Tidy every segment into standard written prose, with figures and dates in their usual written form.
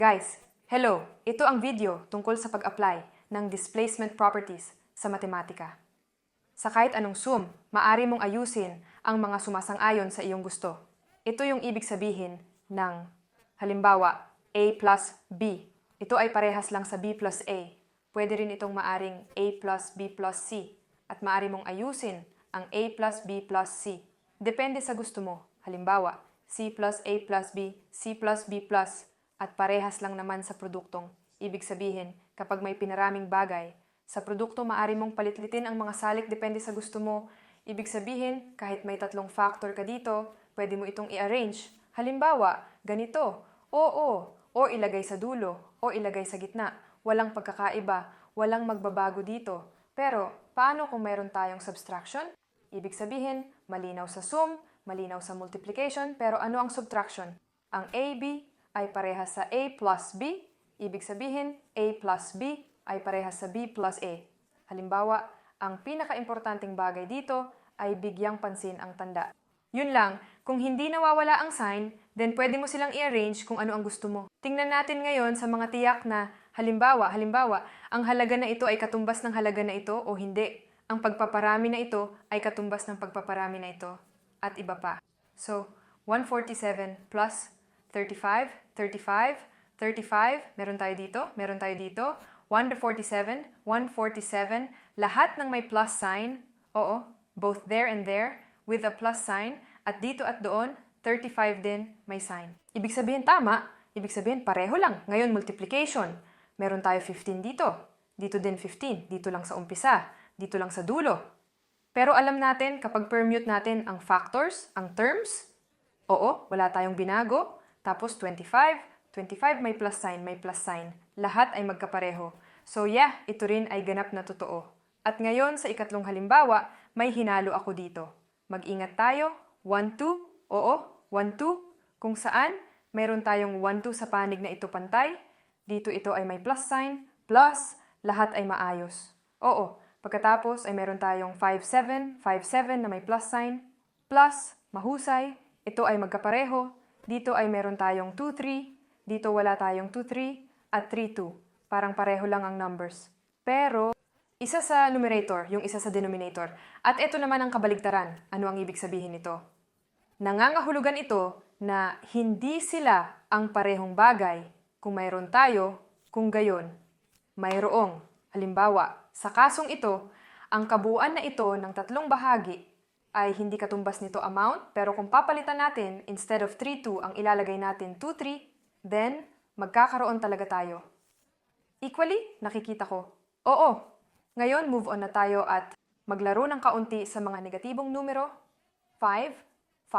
Guys, hello! Ito ang video tungkol sa pag-apply ng displacement properties sa matematika. Sa kahit anong sum, maaari mong ayusin ang mga sumasang-ayon sa iyong gusto. Ito yung ibig sabihin ng, halimbawa, A plus B. Ito ay parehas lang sa B plus A. Pwede rin itong maaring A plus B plus C. At maaari mong ayusin ang A plus B plus C. Depende sa gusto mo. Halimbawa, C plus A plus B, C plus B plus, at parehas lang naman sa produktong. Ibig sabihin, kapag may pinaraming bagay, sa produkto maaari mong palitlitin ang mga salik depende sa gusto mo. Ibig sabihin, kahit may tatlong factor ka dito, pwede mo itong i-arrange. Halimbawa, ganito, o ilagay sa dulo, o ilagay sa gitna. Walang pagkakaiba, walang magbabago dito. Pero, paano kung meron tayong subtraction? Ibig sabihin, malinaw sa sum, malinaw sa multiplication, pero ano ang subtraction? Ang AB ay parehas sa A plus B, ibig sabihin, A plus B ay parehas sa B plus A. Halimbawa, ang pinaka-importanting bagay dito ay bigyang pansin ang tanda. Yun lang, kung hindi nawawala ang sign, then pwede mo silang i-arrange kung ano ang gusto mo. Tingnan natin ngayon sa mga tiyak na, halimbawa, ang halaga na ito ay katumbas ng halaga na ito o hindi. Ang pagpaparami na ito ay katumbas ng pagpaparami na ito at iba pa. So, 147 plus 35, meron tayo dito, 147, lahat ng may plus sign, both there and there, with a plus sign, at dito at doon, 35 din may sign. Ibig sabihin tama, ibig sabihin pareho lang. Ngayon, multiplication. Meron tayo 15 dito din 15, dito lang sa umpisa, dito lang sa dulo. Pero alam natin, kapag permute natin ang factors, ang terms, wala tayong binago. Tapos 25 may plus sign. Lahat ay magkapareho. So yeah, ito rin ay ganap na totoo. At ngayon, sa ikatlong halimbawa, may hinalo ako dito. Mag-ingat tayo, 1, 2, 1, 2, kung saan mayroon tayong 1, 2 sa panig na ito pantay. Dito ito ay may plus sign, plus, lahat ay maayos. Pagkatapos ay meron tayong 5, 7 na may plus sign, plus, mahusay, ito ay magkapareho. Dito ay meron tayong 2, 3, dito wala tayong 2, 3, at 3, 2. Parang pareho lang ang numbers. Pero, isa sa numerator, yung isa sa denominator. At ito naman ang kabaligtaran. Ano ang ibig sabihin nito? Nangangahulugan ito na hindi sila ang parehong bagay kung mayroon tayo, kung gayon, mayroong. Halimbawa, sa kasong ito, ang kabuuan na ito ng tatlong bahagi ay hindi katumbas nito amount, pero kung papalitan natin, instead of 3, 2, ang ilalagay natin 2, 3, then magkakaroon talaga tayo. Equally, nakikita ko. Ngayon, move on na tayo at maglaro ng kaunti sa mga negatibong numero. 5.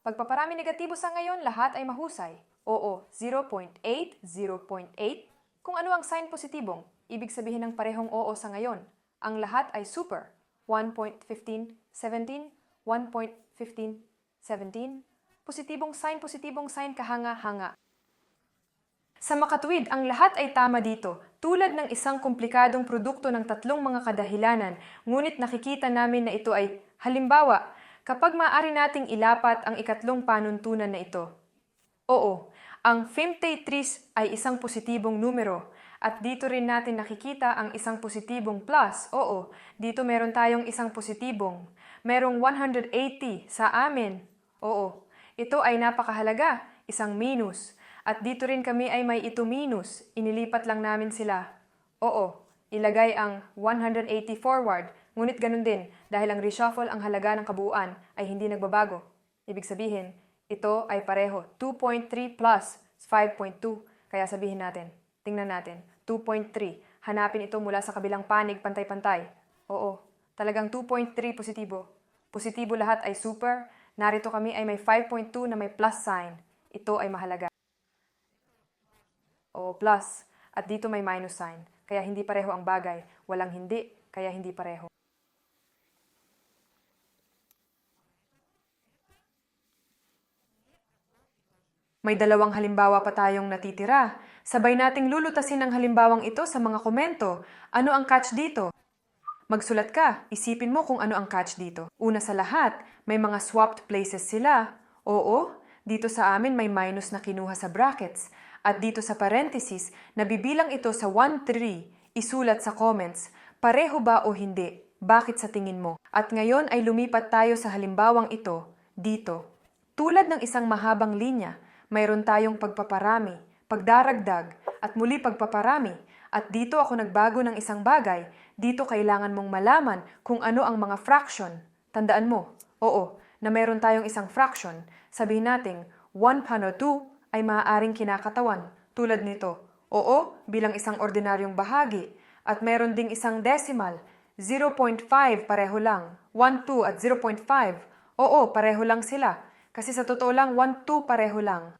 Pagpaparami negatibo sa ngayon, lahat ay mahusay. 0.8. Kung ano ang sign positibong, ibig sabihin ng parehong sa ngayon. Ang lahat ay super. 1.15, 17, 1.15, 17. Positibong sign, kahanga-hanga. Sa makatuwid, ang lahat ay tama dito, tulad ng isang komplikadong produkto ng tatlong mga kadahilanan, ngunit nakikita namin na ito ay, halimbawa, kapag maaari nating ilapat ang ikatlong panuntunan na ito. Ang 53 ay isang positibong numero. At dito rin natin nakikita ang isang positibong plus. Dito meron tayong isang positibong. Merong 180 sa amin. Ito ay napakahalaga, isang minus. At dito rin kami ay may ito minus. Inilipat lang namin sila. Ilagay ang 180 forward. Ngunit ganun din, dahil ang reshuffle ang halaga ng kabuuan ay hindi nagbabago. Ibig sabihin, ito ay pareho. 2.3 plus 5.2. Kaya sabihin natin, tingnan natin, 2.3. Hanapin ito mula sa kabilang panig, pantay-pantay. Talagang 2.3 positibo. Positibo lahat ay super. Narito kami ay may 5.2 na may plus sign. Ito ay mahalaga. Plus. At dito may minus sign. Kaya hindi pareho ang bagay. Walang hindi, kaya hindi pareho. May dalawang halimbawa pa tayong natitira. Sabay nating lulutasin ang halimbawang ito sa mga komento. Ano ang catch dito? Magsulat ka, isipin mo kung ano ang catch dito. Una sa lahat, may mga swapped places sila. Dito sa amin may minus na kinuha sa brackets. At dito sa parenthesis, nabibilang ito sa 1-3, isulat sa comments, pareho ba o hindi? Bakit sa tingin mo? At ngayon ay lumipat tayo sa halimbawang ito, dito. Tulad ng isang mahabang linya, mayroon tayong pagpaparami, pagdaragdag, at muli pagpaparami. At dito ako nagbago ng isang bagay, dito kailangan mong malaman kung ano ang mga fraction. Tandaan mo, oo, na mayroon tayong isang fraction. Sabihin nating 1/2 ay maaaring kinakatawan, tulad nito. Oo, bilang isang ordinaryong bahagi. At mayroon ding isang decimal, 0.5 pareho lang. 1/2 at 0.5, oo, pareho lang sila. Kasi sa totoo lang, 1/2 pareho lang.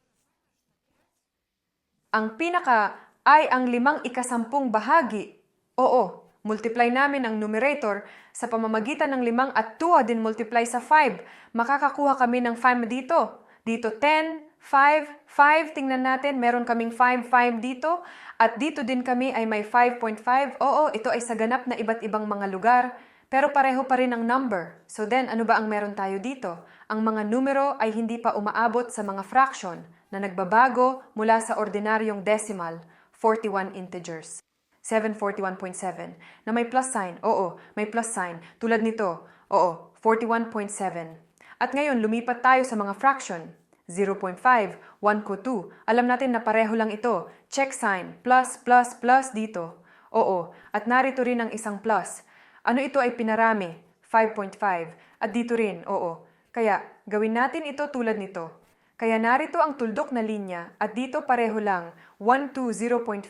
Ang pinaka ay ang 5/10 bahagi. Oo, multiply namin ang numerator sa pamamagitan ng 5 at 2 din multiply sa 5. Makakakuha kami ng 5 dito. Dito 10, 5, 5. Tingnan natin, meron kaming 5, 5 dito. At dito din kami ay may 5.5. Oo, ito ay sa ganap na iba't ibang mga lugar. Pero pareho pa rin ang number. So then, ano ba ang meron tayo dito? Ang mga numero ay hindi pa umaabot sa mga fraction na nagbabago mula sa ordinaryong decimal, 41 integers. 741.7 na may plus sign. Oo, may plus sign. Tulad nito. Oo, 41.7. At ngayon, lumipat tayo sa mga fraction. 0.5, 1/2. Alam natin na pareho lang ito. Check sign, plus, plus, plus dito. Oo, at narito rin ang isang plus. Ano ito ay pinarami? 5.5. At dito rin, oo. Kaya, gawin natin ito tulad nito. Kaya narito ang tuldok na linya at dito pareho lang, 1 to 0.5.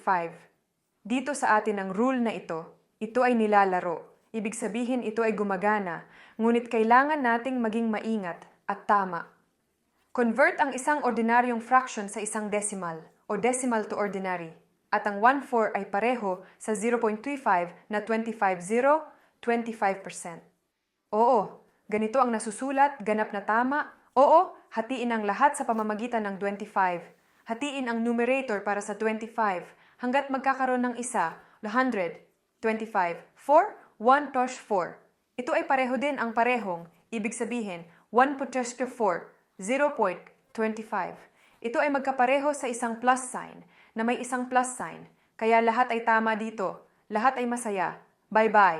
Dito sa atin ang rule na ito. Ito ay nilalaro. Ibig sabihin ito ay gumagana. Ngunit kailangan nating maging maingat at tama. Convert ang isang ordinaryong fraction sa isang decimal o decimal to ordinary. At ang 1/4 ay pareho sa 0.25 na 25%. Oo, ganito ang nasusulat, ganap na tama. Oo, hatiin ang lahat sa pamamagitan ng 25. Hatiin ang numerator para sa 25 hanggat magkakaroon ng isa, 100, 25, 4, 1 tosh 4. Ito ay pareho din ang parehong, ibig sabihin, 1 tosh 4, 0.25. Ito ay magkapareho sa isang plus sign na may isang plus sign, kaya lahat ay tama dito. Lahat ay masaya. Bye-bye.